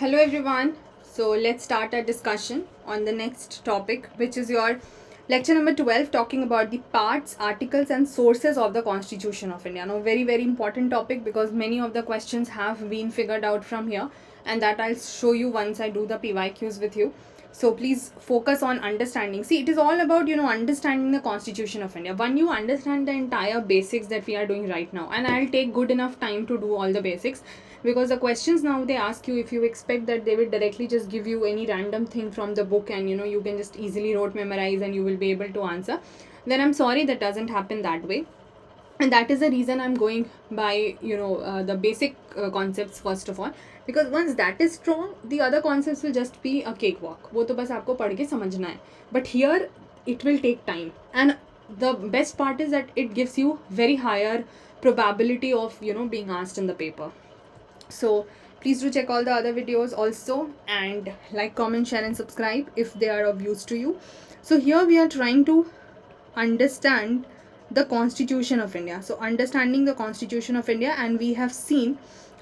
Hello everyone. So let's start our discussion on the next topic, which is your lecture number 12, talking about the parts, articles and sources of the Constitution of India. Now very important topic because many of the questions have been figured out from here, and that I'll show you once I do the PYQs with you. So please focus on understanding. See, it is all about understanding the Constitution of India. When you understand the entire basics that we are doing right now, and I'll take good enough time to do all the basics, because the questions now they ask you, if you expect that they will directly just give you any random thing from the book and you can just easily rote memorize and you will be able to answer, then I'm sorry, that doesn't happen that way. And that is the reason I'm going by the basic concepts first of all, because once that is strong, the other concepts will just be a cakewalk. वो तो बस आपको पढ़ के समझना है. But here it will take time, and the best part is that it gives you very higher probability of being asked in the paper. So please do check all the other videos also, and like, comment, share and subscribe if they are of use to you. So here we are trying to understand the Constitution of India. So understanding the Constitution of India, and we have seen,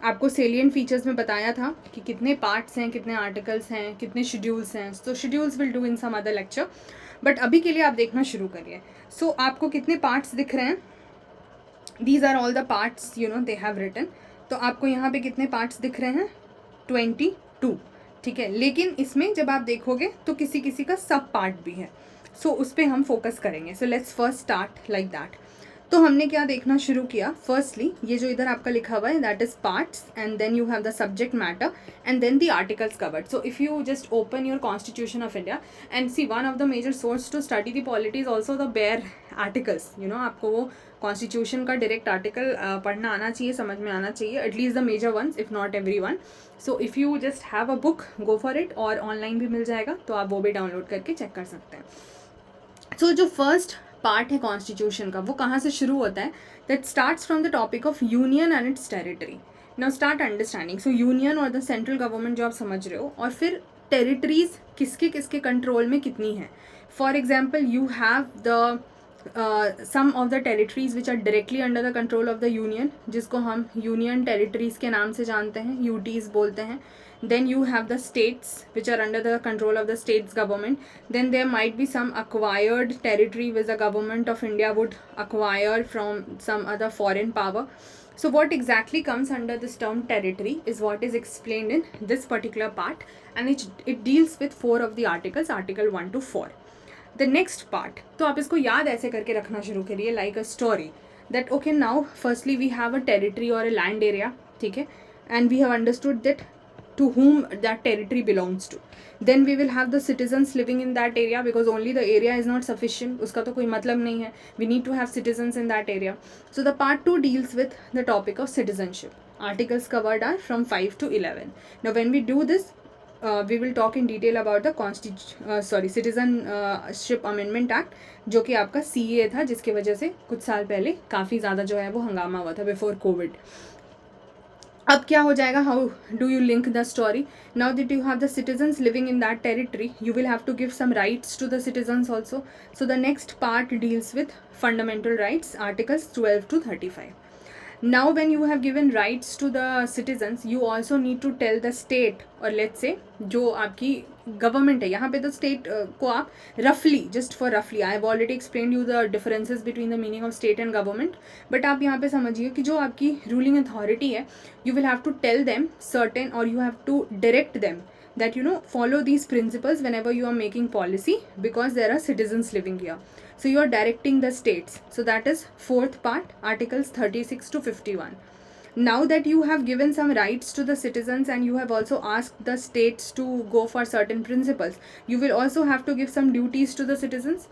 आपको salient features में बताया था कि कितने parts हैं, कितने articles हैं, कितने schedules हैं. So schedules will do in some other lecture, but अभी के लिए आप देखना शुरू करिए. So आपको कितने parts दिख रहे हैं? These are all the parts they have written. तो आपको यहाँ पे कितने पार्ट्स दिख रहे हैं? 22. ठीक है, लेकिन इसमें जब आप देखोगे तो किसी किसी का सब पार्ट भी है. सो उस पर हम फोकस करेंगे. So let's first start like that. तो हमने क्या देखना शुरू किया? फर्स्टली ये जो इधर आपका लिखा हुआ है, that is parts, and then you have the subject matter, and then the articles covered. So if you just open your constitution of India and see, one of the major source to study the polity is also the bare articles. आपको वो constitution का direct article पढ़ना आना चाहिए, समझ में आना चाहिए, at least the major ones, if not every one. So if you just have a book, go for it, और ऑनलाइन भी मिल जाएगा तो आप वो भी डाउनलोड करके चेक कर सकते हैं. सो जो फर्स्ट पार्ट है कॉन्स्टिट्यूशन का, वो कहाँ से शुरू होता है? That starts from the topic of union and it's territory. Now start understanding. So union और द सेंट्रल गवर्नमेंट जो आप समझ रहे हो, और फिर टेरिटरीज किसके किसके कंट्रोल में कितनी है. For example, you have the some of the territories which are directly under the control of the union, जिसको हम union territories के नाम से जानते हैं, UTs बोलते हैं. Then you have the states which are under the control of the states government. Then there might be some acquired territory which the government of India would acquire from some other foreign power. So what exactly comes under this term territory is what is explained in this particular part, and it deals with 4 of the articles, article 1 to 4. The next part, तो आप इसको याद ऐसे करके रखना शुरू करिए, like a story, that okay, now firstly we have a territory और अ लैंड एरिया. ठीक है, and we have understood that to whom that territory belongs to. Then we will have the citizens living in that area, because only the area is not sufficient, उसका तो कोई मतलब नहीं है, we need to have citizens in that area. So the part 2 deals with the topic of citizenship. Articles covered are from 5 to 11. Now when we do this, we will talk in detail about the Citizenship Amendment Act, जो कि आपका CA था, जिसके वजह से कुछ साल पहले काफ़ी ज़्यादा जो है वो हंगामा हुआ था बिफोर कोविड. अब क्या हो जाएगा? How do you link the story? Now that you have the citizens living in that territory, you will have to give some rights to the citizens also. So the next part deals with fundamental rights, articles 12 to 35. Now when you have given rights to the citizens, you also need to tell the state, or let's say जो आपकी government है, यहाँ पे तो state को आप रफली, just for रफली, I have already explain you the differences between the meaning of state and government, but आप यहाँ पे समझिए कि जो आपकी रूलिंग अथॉरिटी है, you will have to tell them certain, और you have to direct them that follow these principles whenever you are making policy, because there are citizens living here. So you are directing the states. So that is fourth part, articles 36 to 51. Now that you have given some rights to the citizens and you have also asked the states to go for certain principles, you will also have to give some duties to the citizens,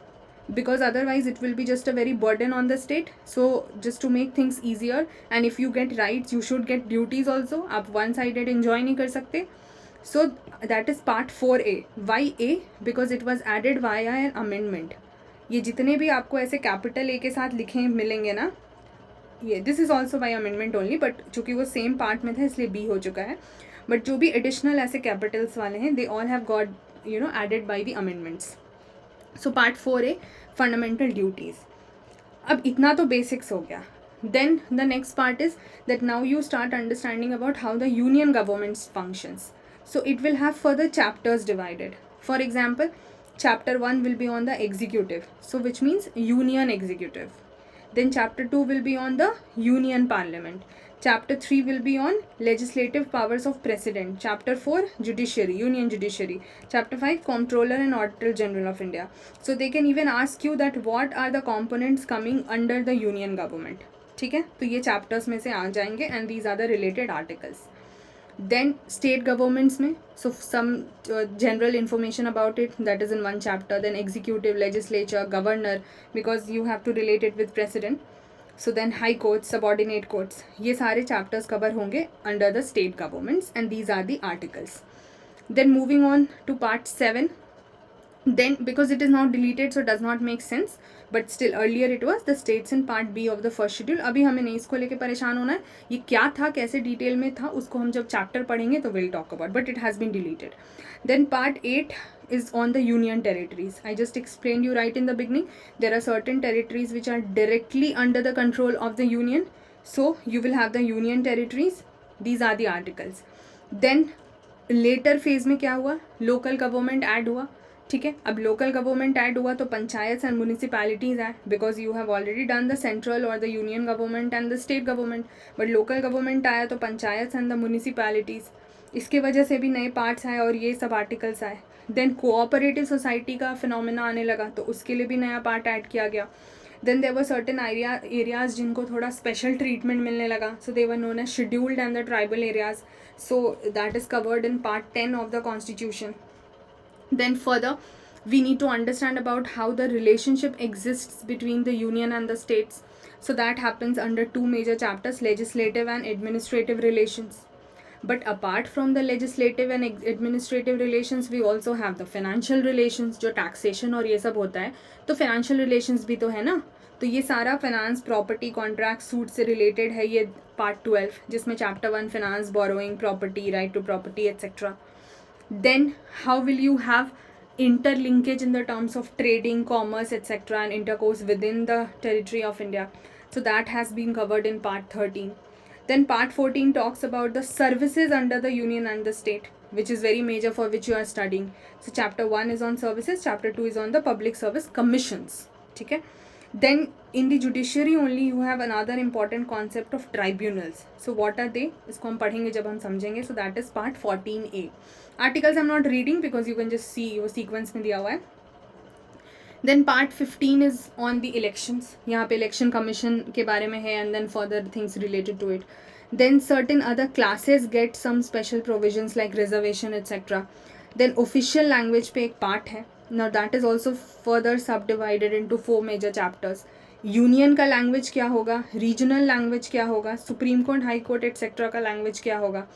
because otherwise it will be just a very burden on the state. So just to make things easier, and if you get rights, you should get duties also. आप one sided enjoy नहीं कर सकते. So that is part 4A. Why A? Because it was added via an amendment. ये जितने भी आपको ऐसे capital A के साथ लिखे मिलेंगे ना, ये this is also by amendment only, but चूँकि वो सेम पार्ट में था इसलिए B हो चुका है. बट जो भी एडिशनल ऐसे कैपिटल्स वाले हैं, they all have got added by the amendments. So part 4A, fundamental duties. अब इतना तो बेसिक्स हो गया. Then the next part is that now you start understanding about how the union governments functions. So it will have further chapters divided. For example, chapter 1 will be on the executive, so which means union executive. Then chapter 2 will be on the union parliament. Chapter 3 will be on legislative powers of president. Chapter 4 judiciary, union judiciary. Chapter 5 comptroller and auditor general of India. So they can even ask you that what are the components coming under the union government. ठीक है, तो ये chapters में से आ जाएंगे and these are the related articles. Then state governments में, so some general information about it, that is in one chapter. Then executive, legislature, governor, because you have to relate it with president. So then high courts, subordinate courts, ये सारे chapters cover होंगे under the state governments and these are the articles. Then moving on to part 7. Then because it is now deleted so does not make sense, but still earlier it was the states in part B of the first schedule. अभी हमें नहीं इसको लेके परेशान होना है, ये क्या था कैसे डिटेल में था उसको हम जब चैप्टर पढ़ेंगे तो will talk about, but it has been deleted. Then part 8 is on the union territories. I just explained you right in the beginning. There are certain territories which are directly under the control of the union. So you will have the union territories. These are the articles. Then later phase में क्या हुआ, local government add हुआ. ठीक है, अब local government add हुआ तो panchayat and municipalities add, because you have already done the central और the union government and the state government, but local government आया तो पंचायत एंड द म्यूनिसिपैलिटीज़, इसके वजह से भी नए पार्ट्स आए और ये सब आर्टिकल्स आए. देन कोऑपरेटिव सोसाइटी का फिनोमेना आने लगा तो उसके लिए भी नया पार्ट ऐड किया गया. Then there were certain areas जिनको थोड़ा स्पेशल ट्रीटमेंट मिलने लगा, so they were known as scheduled and the tribal areas. So that is covered in part 10 of the constitution. Then further we need to understand about how the relationship exists between the union and the states. So that happens under two major chapters, legislative and administrative relations. But apart from the legislative and administrative relations we also have the financial relations, जो taxation और ये सब होता है तो financial relations भी तो है ना. तो ये सारा finance, property, contract, suit से related है ये part 12, जिसमें chapter 1 finance, borrowing, property, right to property etc. Then how will you have interlinkage in the terms of trading, commerce etc. and intercourse within the territory of India? So that has been covered in part 13. Then part 14 talks about the services under the union and the state, which is very major for which you are studying. So chapter 1 is on services, chapter 2 is on the public service commissions. ठीक है. Then in the judiciary only you have another important concept of tribunals. So what are they? इसको हम पढ़ेंगे जब हम समझेंगे. So that is part 14A. Articles I'm not reading because you can just see वो sequence में दिया हुआ है. Then part 15 is on the elections. यहाँ पे election commission के बारे में है and then further things related to it. Then certain other classes get some special provisions like reservation etc. Then official language पे एक part है. Now that is also further subdivided into 4 major chapters. Union का language क्या होगा, regional language क्या होगा, supreme court, high court etcetera का language क्या होगा,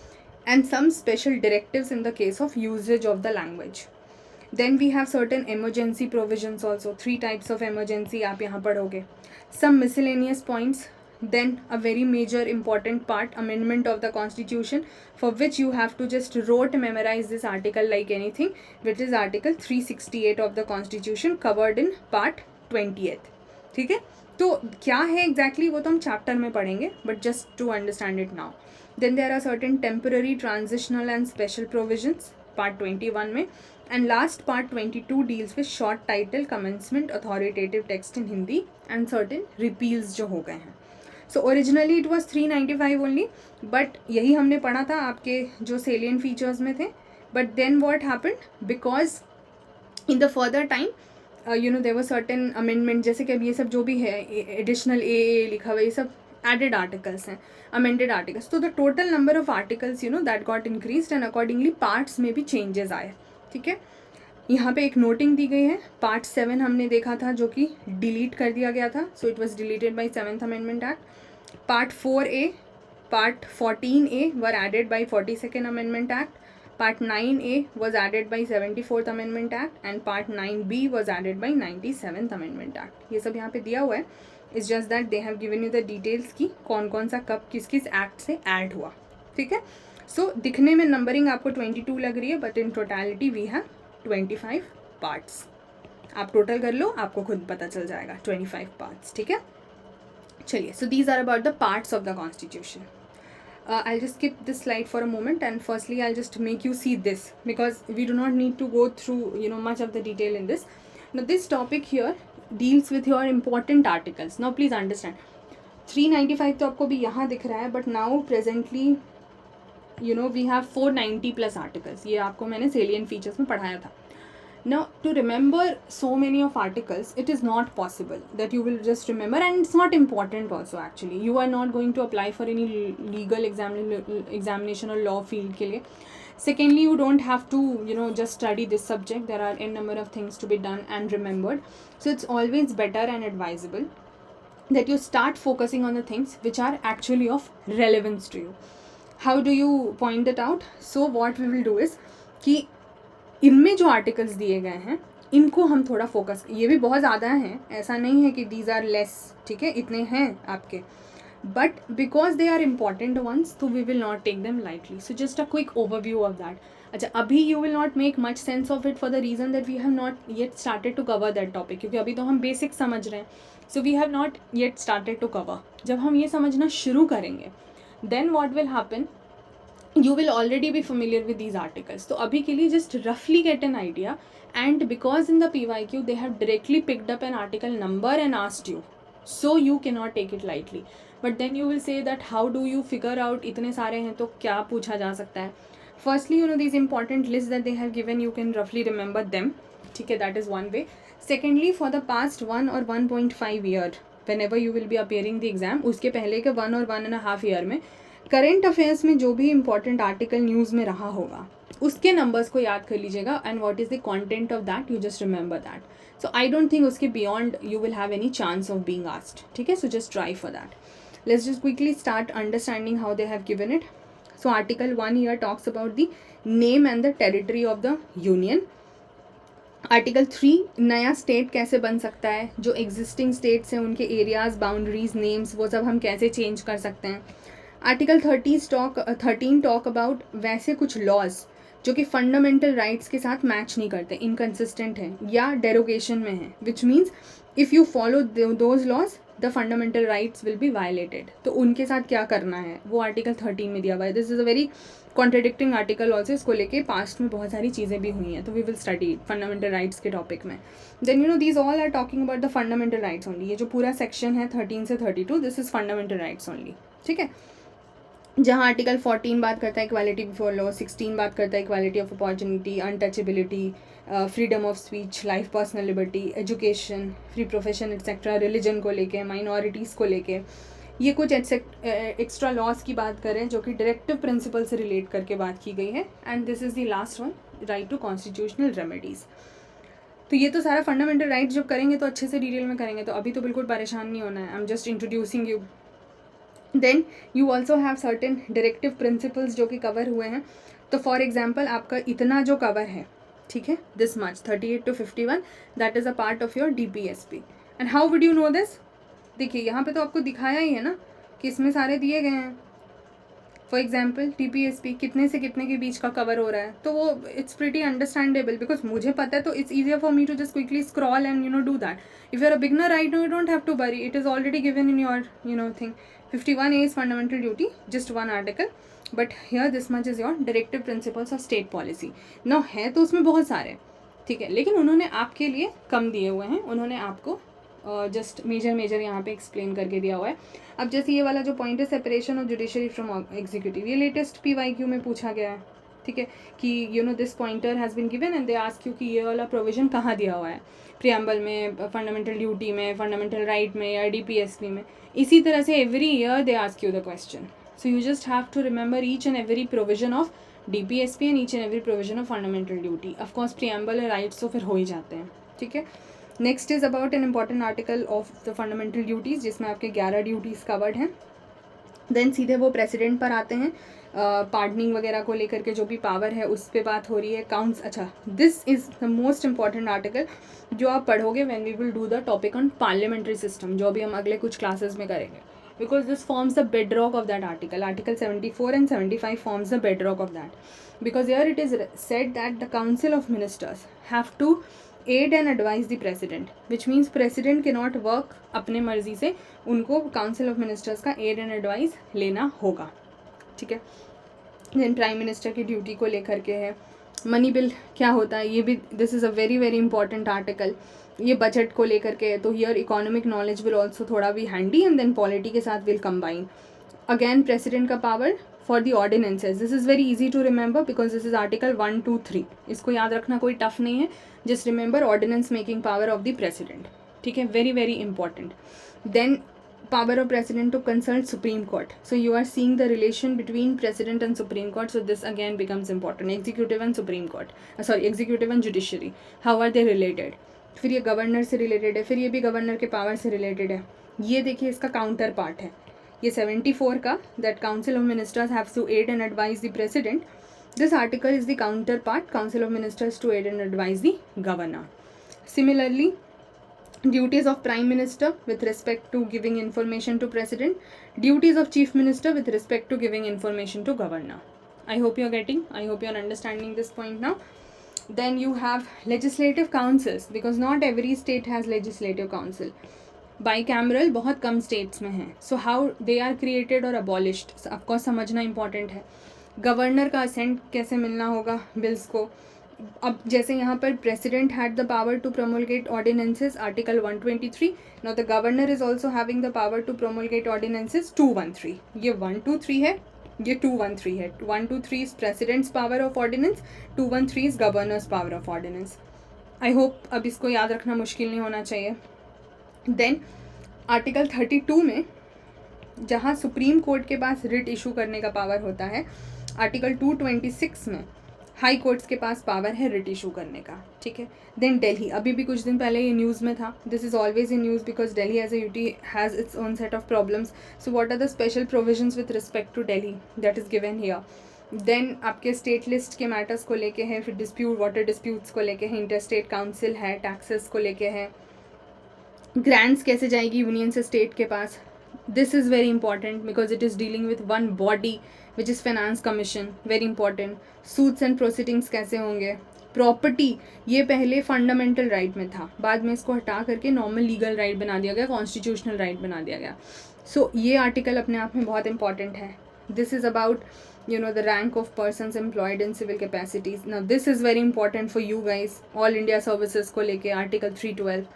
and some special directives in the case of usage of the language. Then we have certain emergency provisions also. 3 types of emergency आप यहाँ पढ़ोगे. Some miscellaneous points. Then a very major important part, amendment of the constitution, for which you have to just rote memorize this article like anything, which is article 368 of the constitution covered in part 20th. ठीक है, तो क्या है exactly वो तो हम chapter में पढ़ेंगे, but just to understand it now. Then there are certain temporary, transitional and special provisions part 21 में, and last part 22 deals with short title, commencement, authoritative text in Hindi and certain repeals जो हो गए हैं. So originally it was 395 only, but यही हमने पढ़ा था आपके जो salient features में थे. But then what happened, because in the further time there were certain amendment, जैसे कि अब ये सब जो भी है additional AA लिखा हुआ ये सब added articles हैं, amended articles. So the total number of articles that got increased and accordingly parts में भी changes आए. ठीक है, यहाँ पे एक नोटिंग दी गई है. पार्ट 7 हमने देखा था जो कि डिलीट कर दिया गया था, so it was deleted by 7th amendment act. Part 4A, part 14A were added by 42nd amendment act. Part 9A was added by 74th amendment act and part 9B was added by 97th amendment act. ये सब यहाँ पे दिया हुआ है. It's just that they have given you the details की कौन कौन सा कब किस किस एक्ट से ऐड हुआ. ठीक है, सो दिखने में नंबरिंग आपको 22 लग रही है, but in totality we have 25 parts. आप टोटल कर लो, आपको खुद पता चल जाएगा 25 पार्ट्स. ठीक है, चलिए. So these are about the parts of the constitution. I'll just skip this slide for a moment, and firstly I'll just make you see this, because we do not need to go through much of the detail in this. Now this topic here deals with your important articles. Now please understand, 395 तो आपको भी यहाँ दिख रहा है, but now presently we have 490 plus articles. ये आपको मैंने salient features में पढ़ाया था. Now to remember so many of articles, it is not possible that you will just remember, and it's not important also. Actually you are not going to apply for any legal examination or law field के लिए. Secondly, you don't have to just study this subject. There are n number of things to be done and remembered. So it's always better and advisable that you start focusing on the things which are actually of relevance to you. How do you point it out? So what we will do is कि इनमें जो articles दिए गए हैं इनको हम थोड़ा focus, ये भी बहुत ज़्यादा हैं, ऐसा नहीं है कि दीज आर लेस, ठीक है, इतने हैं आपके, but because they are important ones, तो we will not take them lightly. So just a quick overview of that. अच्छा, अभी you will not make much sense of it for the reason that we have not yet started to cover that topic, क्योंकि अभी तो हम basic समझ रहे हैं. So we have not yet started to cover. जब हम ये समझना शुरू करेंगे, then what will happen, you will already be familiar with these articles. तो अभी के लिए just roughly get an idea, and because in the PYQ they have directly picked up an article number and asked you, so you cannot take it lightly. But then you will say that how do you figure out इतने सारे हैं तो क्या पूछा जा सकता है. Firstly, these important lists that they have given, you can roughly remember them, ठीक है, that is one way. Secondly, for the past 1 or 1.5 year, whenever you will be appearing the exam, उसके पहले के 1 और 1.5 year में current affairs में जो भी इंपॉर्टेंट आर्टिकल न्यूज़ में रहा होगा उसके नंबर्स को याद कर लीजिएगा, and what is the content of that, you just remember that. So I don't think उसके beyond you will have any chance of being asked, ठीक है. So just try for that. Let's just quickly start understanding how they have given it. So article 1 here talks about the name and the territory of the union. Article 3, नया state कैसे बन सकता है, जो existing states हैं उनके areas, boundaries, names, वो सब हम कैसे चेंज कर सकते हैं. आर्टिकल 13 टॉक अबाउट वैसे कुछ लॉज जो कि फंडामेंटल राइट्स के साथ मैच नहीं करते, इनकन्सिस्टेंट हैं या डेरोगेशन में हैं, which means if you follow those laws the fundamental rights will be violated. तो उनके साथ क्या करना है वो आर्टिकल 13 में दिया हुआ है. This is a very contradicting article also. इसको लेके पास्ट में बहुत सारी चीज़ें भी हुई हैं, तो we will study fundamental rights के टॉपिक में. Then these all are talking about the fundamental rights only. ये जो पूरा सेक्शन है 13 से 32, this is fundamental rights only, ठीक है. जहाँ आर्टिकल 14 बात करता है इक्वालिटी बिफोर लॉ, 16 बात करता है equality of opportunity, untouchability, freedom of speech, life, personal liberty, education, free profession etcetera, religion को लेके, माइनॉरिटीज़ को लेके, ये कुछ एक्स्ट्रा लॉज की बात करें जो कि डायरेक्टिव प्रिंसिपल से रिलेट करके बात की गई है. And this is the last one, right to constitutional remedies. तो ये तो सारा फंडामेंटल राइट्स जब करेंगे तो अच्छे से डिटेल में करेंगे, तो अभी तो बिल्कुल परेशान नहीं होना है. I am just introducing you. Then you also have certain directive principles जो कि कवर हुए हैं. तो फॉर एग्जाम्पल आपका इतना जो कवर है, ठीक है, this much 38 to 51, that is a part of your DPSP. And how would you know this? देखिए यहाँ पे तो आपको दिखाया ही है ना कि इसमें सारे दिए गए हैं. फॉर एग्जाम्पल DPSP कितने से कितने के बीच का कवर हो रहा है, तो वो इट्स प्रीटी अंडरस्टैंडेबल, बिकॉज मुझे पता है, तो it's easier for me to just quickly scroll and do that. If you are a beginner right now, you don't have to worry, it is already given in your thing. 51A is fundamental duty, just one article, but here this much is your directive principles of state policy. Now है तो उसमें बहुत सारे, ठीक है, लेकिन उन्होंने आपके लिए कम दिए हुए हैं. उन्होंने आपको जस्ट मेजर यहाँ पे एक्सप्लेन करके दिया हुआ है. अब जैसे ये वाला जो पॉइंट है, separation of judiciary from executive, ये लेटेस्ट PYQ में पूछा गया है, ठीक है, कि this pointer has been given and they ask you कि ये वाला प्रोविजन कहाँ दिया हुआ है, प्रियम्बल में, फंडामेंटल ड्यूटी में, फंडामेंटल राइट में, या DPSP में. इसी तरह से every year they ask you the question. So you just have to remember each and every provision of DPSP and each and every provision of fundamental duty. Of course preamble और rights तो फिर हो ही जाते हैं, ठीक है. Next is about an important article of the fundamental duties, जिसमें आपके 11 ड्यूटीज़ कवर्ड हैं. देन सीधे वो प्रेसिडेंट पर आते हैं. पार्डनिंग वगैरह को लेकर के जो भी पावर है उस पर बात हो रही है. काउंट्स, अच्छा, this is the most important article जो आप पढ़ोगे when we will do the topic on parliamentary system, जो भी हम अगले कुछ क्लासेस में करेंगे, because this forms the bedrock of that article. Article 74 and 75 forms the bedrock of that, because here it is said that the council of ministers have to aid and advise the president, which means president के not work अपने मर्जी से, उनको council of ministers का add and advice लेना होगा. ठीक है। देन प्राइम मिनिस्टर की ड्यूटी को लेकर के है। मनी बिल क्या होता है, ये भी this is a very very important article. ये बजट को लेकर के है, तो here economic knowledge will also थोड़ा भी हैंडी एंड देन पॉलिटी के साथ विल कंबाइन। अगेन प्रेसिडेंट का power for the ordinances, this is very easy to remember because this is article 1, 2, 3। इसको याद रखना कोई टफ नहीं है, just remember ordinance making power of the president, ठीक है, very very important. Then power of president to consult Supreme Court. So you are seeing the relation between president and Supreme Court. So this again becomes important. Executive and Supreme Court. Executive and judiciary. How are they related? फिर ये governor से related है, फिर ये भी governor के power से related है। ये देखिए इसका काउंटर पार्ट है, ये 74 का, that council of ministers have to aid and advise the president. This article is the counterpart, council of ministers to aid and advise the governor. Similarly duties of prime minister with respect to giving information to president, duties of chief minister with respect to giving information to governor. I hope you're getting, I hope you're understanding this point now. Then you have legislative councils, because not every state has legislative council. Bicameral बहुत कम states में हैं, so how they are created or abolished, of course समझना important है। Governor का assent कैसे मिलना होगा bills को। अब जैसे यहाँ पर president had the power to promulgate ordinances, article 123। Now the governor is also having the power to promulgate ordinances 213। ये 123 है, ये 213 है। 123 is president's power of ordinance, 213 is governor's power of ordinance. I hope अब इसको याद रखना मुश्किल नहीं होना चाहिए। देन आर्टिकल 32 में जहाँ सुप्रीम कोर्ट के पास रिट इशू करने का पावर होता है, आर्टिकल 226 में हाई कोर्ट्स के पास पावर है रिट इशू करने का, ठीक है। देन दिल्ली, अभी भी कुछ दिन पहले ये न्यूज़ में था, this is always in news because Delhi as a UT has its own set of problems. So what are the special provisions with respect to Delhi, that is given here. Then आपके state list के matters को लेके हैं, फिर dispute, water disputes को लेके हैं, inter state council है, टैक्सेस को लेके हैं, ग्रांट्स कैसे जाएगी यूनियन से स्टेट के पास। This is very important because it is dealing with one body which is finance commission, very important. Suits and proceedings कैसे होंगे। प्रॉपर्टी, ये पहले फंडामेंटल राइट में था, बाद में इसको हटा करके नॉर्मल लीगल राइट बना दिया गया, कॉन्स्टिट्यूशनल राइट बना दिया गया। सो ये आर्टिकल अपने आप में बहुत इंपॉर्टेंट है। This is about the rank of persons employed in civil capacities. Now this is very important for you guys, all India services को लेके article 312,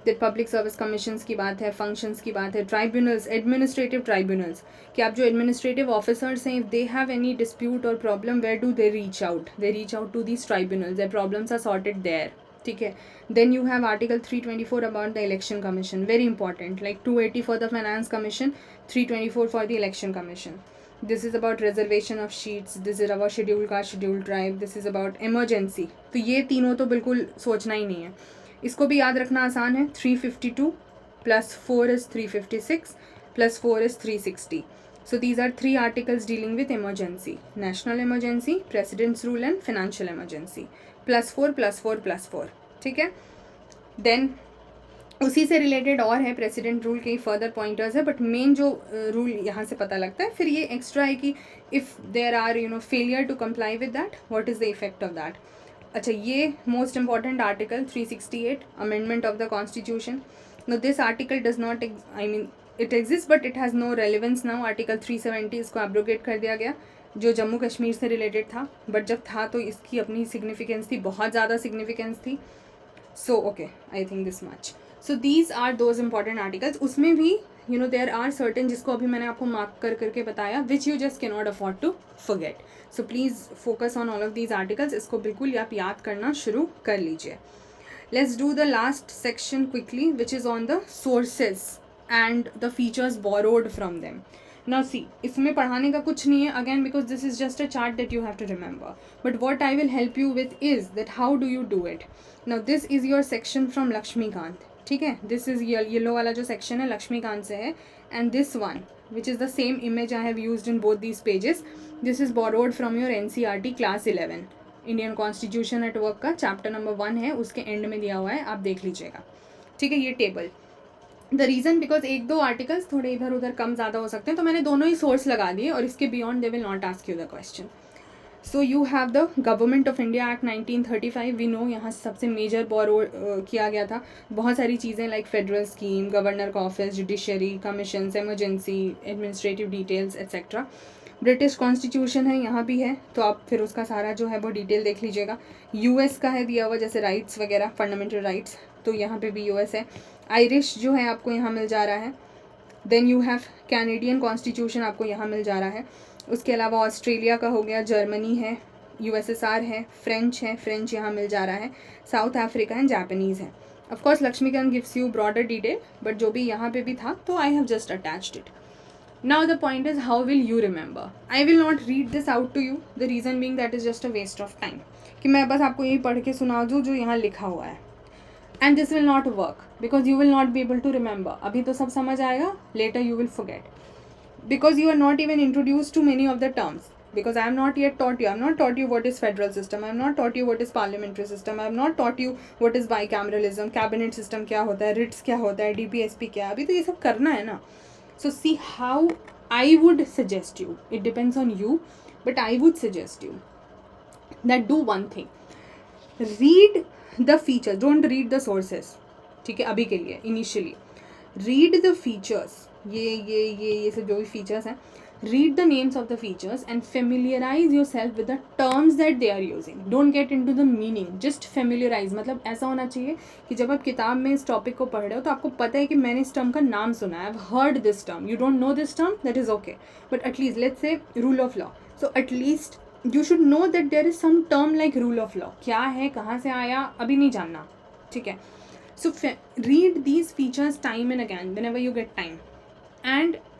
that public service commissions की बात है, functions की बात है, tribunals, administrative tribunals, कि आप जो administrative officers हैं, if they have any dispute or problem, where do they reach out? They reach out to these tribunals, their problems are sorted there, ठीक है। Then you have article 324 about the election commission, very important, like 280 for the finance commission, 324 for the election commission. This is about reservation of seats, this is about scheduled caste, scheduled tribe, this is about emergency. तो ये तीनों तो बिल्कुल सोचना ही नहीं है, इसको भी याद रखना आसान है। 352 + 4 is 356 + 4 is 360. So these are 3 articles dealing with emergency, national emergency, president's rule and financial emergency, +4 +4 +4, ठीक है। Then उसी से रिलेटेड और है, प्रेसिडेंट रूल के फर्दर पॉइंटर्स है, बट मेन जो रूल यहाँ से पता लगता है, फिर ये एक्स्ट्रा है कि if there are failure to comply with that, what is the effect of that. अच्छा, ये most important article 368, amendment of the constitution. No this article does not, I mean it exist but it has no relevance now. Article 370 इसको abrogate कर दिया गया, जो जम्मू कश्मीर से related था, but जब था तो इसकी अपनी सिग्निफिकेंस थी, बहुत ज़्यादा सिग्निफिकेंस थी। So okay, I think this much. So these are those important articles. उसमें भी देयर आर सर्टेन, जिसको अभी मैंने आपको मार्क कर करके बताया, which you just can not afford to forget. So please focus on all of these articles, इसको बिल्कुल आप याद करना शुरू कर लीजिए। Let's do the last section quickly, which is on the sources and the features borrowed from them. Now see, इसमें पढ़ाने का कुछ नहीं है, again because this is just a chart that you have to remember, but what I will help you with is that how do you do it. Now this is your section from Lakshmikant, ठीक है, this is yellow वाला जो section है लक्ष्मीकांत से है, and this one which is the same image I have used in both these pages, this is borrowed from your NCERT class 11 Indian constitution at work का chapter number 1 है, उसके and में दिया हुआ है, आप देख लीजिएगा, ठीक है। ये table, the reason because 1-2 articles थोड़े इधर उधर कम ज़्यादा हो सकते हैं, तो मैंने दोनों ही सोर्स लगा दिए, और इसके beyond they will not ask you the question. So you have the government of India act 1935, we know यहाँ सबसे मेजर बोरो किया गया था बहुत सारी चीज़ें, लाइक फेडरल स्कीम, गवर्नर का office, judiciary, commissions, emergency, administrative details etcetera. British constitution है, यहाँ भी है, तो आप फिर उसका सारा जो है वो डिटेल देख लीजिएगा। यूएस का है दिया हुआ, जैसे राइट्स वगैरह, फंडामेंटल राइट्स, तो यहाँ पे भी यूएस है। आयरिश जो है आपको यहाँ मिल जा रहा है। Then you have Canadian constitution, आपको यहाँ मिल जा रहा है। उसके अलावा ऑस्ट्रेलिया का हो गया, जर्मनी है, यूएसएसआर है, फ्रेंच यहाँ मिल जा रहा है, साउथ अफ्रीका एंड जापानीज़ है। Of course Laxmikanth gives you broader detail, but जो भी यहाँ पे भी था तो I have just attached it. Now the point is, how will you remember? I will not read this out to you. The reason being that is just a waste of time. कि मैं बस आपको यही पढ़ के सुना दूँ जो यहाँ लिखा हुआ है. And this will not work because you will not be able to remember. अभी तो सब समझ आएगा, later you will forget. Because you are not even introduced to many of the terms. Because I have not yet taught you. I have not taught you what is federal system. I have not taught you what is parliamentary system. I have not taught you what is bicameralism. Cabinet system क्या होता है, writs क्या होता है, DPSP क्या है. अभी तो ये सब करना है ना. So see how I would suggest you. It depends on you, but I would suggest you that do one thing. Read the features. Don't read the sources. ठीक है, अभी के लिए initially. Read the features. ये सब जो भी features हैं. Read the names of the features and familiarize yourself with the terms that they are using. Don't get into the meaning. Just familiarize. मतलब ऐसा होना चाहिए कि जब आप किताब में इस टॉपिक को पढ़ रहे हो तो आपको पता है कि मैंने इस टर्म का नाम सुना है. I've heard this term. You don't know this term, that is okay. But at least let's say rule of law. So at least you should know that there is some term like rule of law. क्या है, कहाँ से आया, अभी नहीं जानना. ठीक है. So read these features time and again whenever you get time.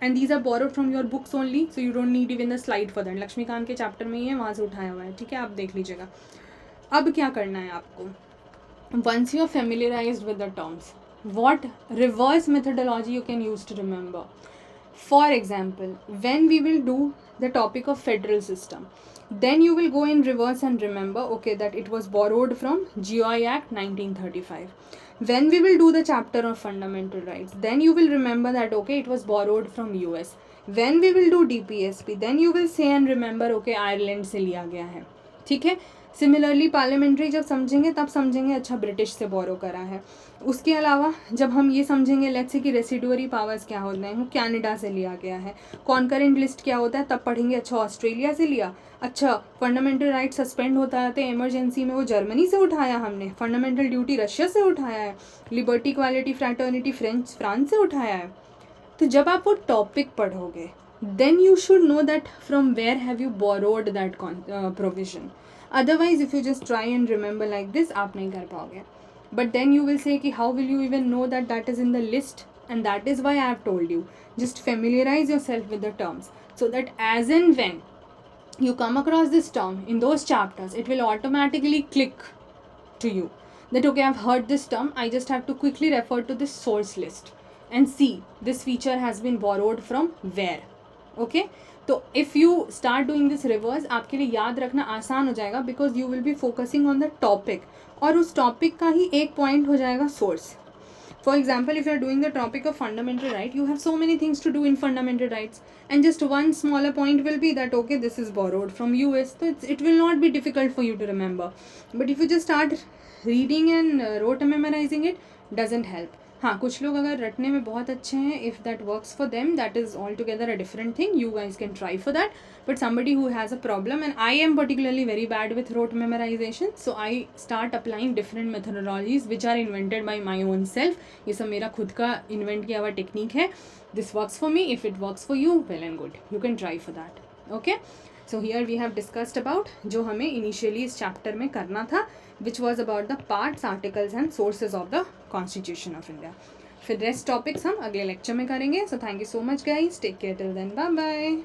And these are borrowed from your books only, so you don't need even the slide for that. Laxmikant के चैप्टर में ही है, वहाँ से उठाया हुआ है. ठीक है, आप देख लीजिएगा. अब क्या करना है आपको? Once you are familiarized with the terms, what reverse methodology you can use to remember? For example, when we will do the topic of federal system, then you will go in reverse and remember, okay, that it was borrowed from GI Act 1935. When we will do the chapter of fundamental rights, then you will remember that, okay, it was borrowed from US. When we will do DPSP, then you will say and remember, okay, Ireland से लिया गया है. ठीक है. Similarly parliamentary जब समझेंगे तब समझेंगे अच्छा ब्रिटिश से बोरो करा है. उसके अलावा जब हम ये समझेंगे लेट्स से कि रेसिडुअरी पावर्स क्या होते हैं, वो कनाडा से लिया गया है. कॉन्करेंट लिस्ट क्या होता है, तब पढ़ेंगे अच्छा ऑस्ट्रेलिया से लिया. अच्छा फंडामेंटल राइट सस्पेंड होता है तो इमरजेंसी में वो जर्मनी से उठाया हमने. फंडामेंटल ड्यूटी रशिया से उठाया है. लिबर्टी इक्वालिटी फ्रैटर्निटी फ्रांस से उठाया है. तो जब आप वो टॉपिक पढ़ोगे then you should know that from where have you borrowed that provision. Otherwise if you just try and remember like this, आप नहीं कर पाओगे. But then you will say कि how will you even know that that is in the list? And that is why I have told you, just familiarize yourself with the terms so that as and when you come across this term in those chapters, it will automatically click to you that okay, I've heard this term, I just have to quickly refer to this source list and see this feature has been borrowed from where. Okay, तो if you start doing this reverse, आपके लिए याद रखना आसान हो जाएगा because you will be focusing on the topic, और उस टॉपिक का ही एक पॉइंट हो जाएगा source. For example, if you are doing the topic of fundamental right, you have so many things to do in fundamental rights and just one smaller point will be that okay this is borrowed from US. तो it will not be difficult for you to remember. But if you just start reading and rote memorising it, doesn't help. हाँ, कुछ लोग अगर रटने में बहुत अच्छे हैं, if that works for them, that is altogether a different thing. You guys can try for that. But somebody who has a problem, and I am particularly very bad with rote memorisation, so I start applying different methodologies which are invented by my own self. ये सब मेरा खुद का invent किया हुआ technique है. This works for me. If it works for you, well and good, you can try for that. Okay, so here we have discussed about जो हमें इनिशियली इस चैप्टर में करना था, which was about the parts, articles and sources of the constitution of India. फिर rest topics हम अगले lecture में करेंगे. So thank you so much guys, take care till then, bye bye.